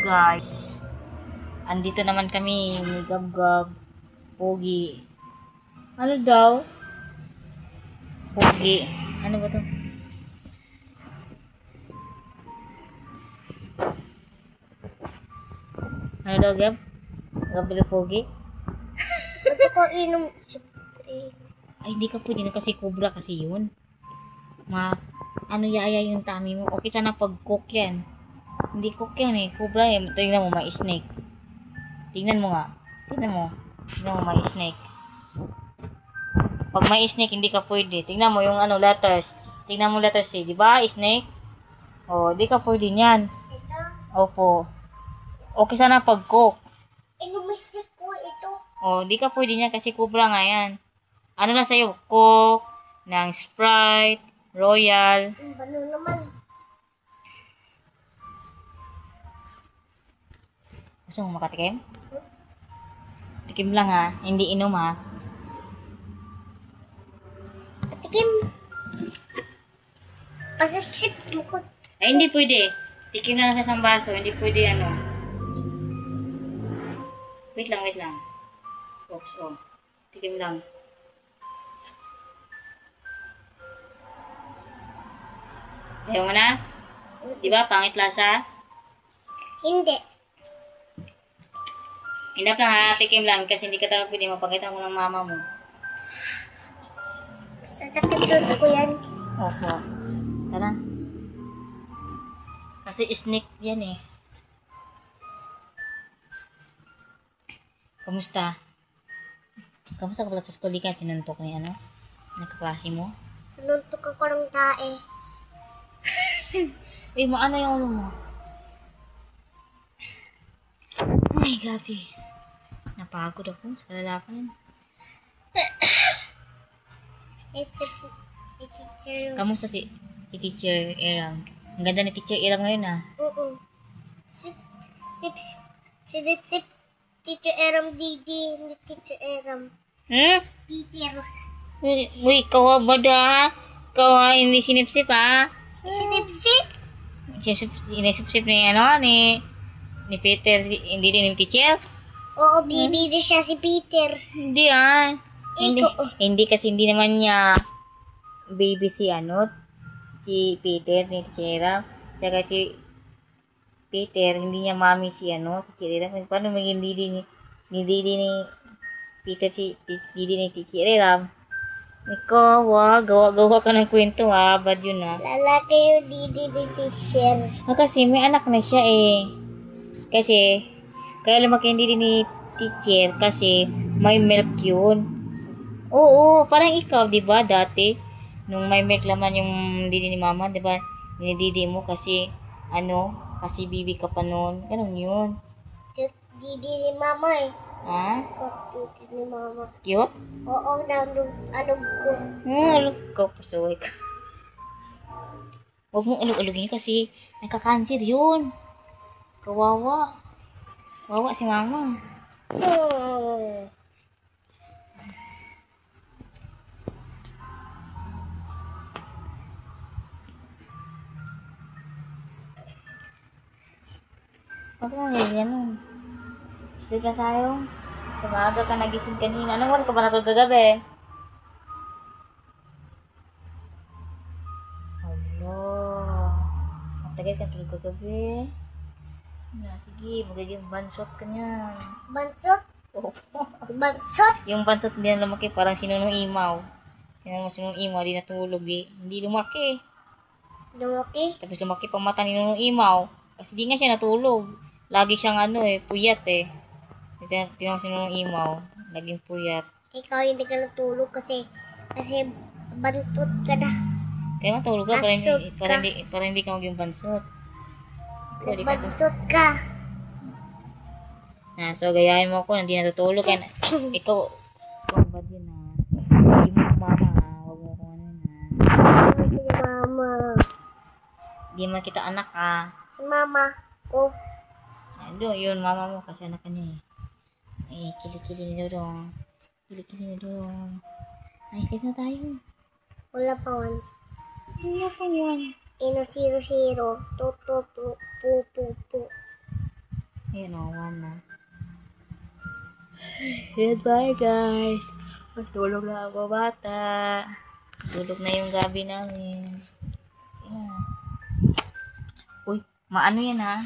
guys, andito naman kami ni Gab-Gab, Pogi. Ano daw? Pogi. Ano ba to? Ano daw, Gab? Gab-Gab Pogi? Ba't ko inom spray? Ay, hindi ka pwede na kasi cobra kasi yun. Ano yaya yung tummy mo. Okay sana pag cook yan. Hindi cook yan eh. Cobra eh. Tingnan mo, may snake. Tingnan mo nga. Tingnan mo. Tingnan mo, may snake. Pag may snake, hindi ka pwede. Tingnan mo yung letters. Tingnan mo letters C. Diba? Snake? Oh, hindi ka pwede niyan. Ito? Opo. Okay sana pag cook. Inumistik ko ito. Oh, hindi ka pwede niyan kasi cobra nga yan. Ano na sa'yo? Coke, ng Sprite, Royal. Balo naman. Gusto mo makatikim? Tikim lang ha. Hindi inom ha. Patikim. Pasasip mo ko. Ay, hindi pwede. Tikim lang sa isang baso. Hindi pwede Wait lang. Oops, oh. Tikim lang. Ayaw mo na? Diba? Pangit lasa? Hindi. Enough lang ha. Tikim lang. Kasi hindi ka talaga pwede mapakita mo ng mama mo. Sasakit doon ko yan. Opo. Tara. Kasi snake yan eh. Kamusta? Kamusta ka pala sa skulikan? Sinuntok ni nagkaklase mo? Sununtok ako ng tae. Eh, maano yung ulo mo? Ay, gabi. Napagod ako sa kalalakan. Kamusta si Teacher Erang? Ang ganda ni Teacher Erang ngayon ah. Oo. Si Teacher Eram Didi, ni Teacher Eram. Peter. Uy, kawa ba da? Kawa hindi sinipsip ha? Sinipsip? Sinisipsip ni Peter, hindi din yung teacher? Oo, bibi din siya si Peter. Hindi Hindi kasi hindi naman niya baby si Peter ni Teacher. Saka si Peter, hindi niya mami si Teacher. Paano maging didi ni Peter si didi ni Teacher? Ikaw, gawa ka ng kwento ha. Bad yun ha. Lalaki yung didi ni Teacher. Kasi may anak na siya eh. Kasi, kaya lumaki yung didi ni Teacher kasi may milk yun. Oo, parang ikaw, di ba dati? Nung may milk laman yung didi ni mama, di ba? Dinididi mo kasi, kasi bibi ka pa noon. Ganun yun. Didi ni mama eh. Ha? Didi ni mama. Cute? Oo, alog ko. Alog ko, pasuway ka. Huwag mong alug-alugin kasi nagka-cancer yun. Kawawa. Kawawa si mama. Huwag na ganyan. Sleep na tayo. Kumaga ka nagising kanina. Anong oras ka ba natulog kagabi? Matagal ka tulog kagabi. Sige, magiging bansot ka niyan. Bansot? Oo. Bansot? Yung bansot hindi na lumaki, parang sinunong imaw. Sinunong imaw, di natulog eh. Hindi lumaki. Lumaki? Tapos lumaki pang mata ni Nunong Imaw. Kasi di nga siya natulog. Lagi siyang puyat eh. Tinawag si Nunong Imaw. Laging puyat. Ikaw hindi ka natulog kasi bantot ka na. Kaya matulog ka para hindi ka maging bansot. Bansot ka. So gayahin mo ako, hindi natutulog. Ikaw ba din ha? Hindi mo mama ha? Huwag mo kung Hindi mama. Hindi man kita anak ha? Si mama ko. Yun, mama mo kasi anak ka niya eh. Kilikili ni Dodong. Ay, sleep na tayo. Wala pa one. Wala pa one. 0, 0, 2, 2, 2, 2, 2, 2. Ayan o, 1 na. Ayan, bye guys. Mas tulog na ako, bata. Tulog na yung gabi namin. Ayan. Uy, maano yan ha?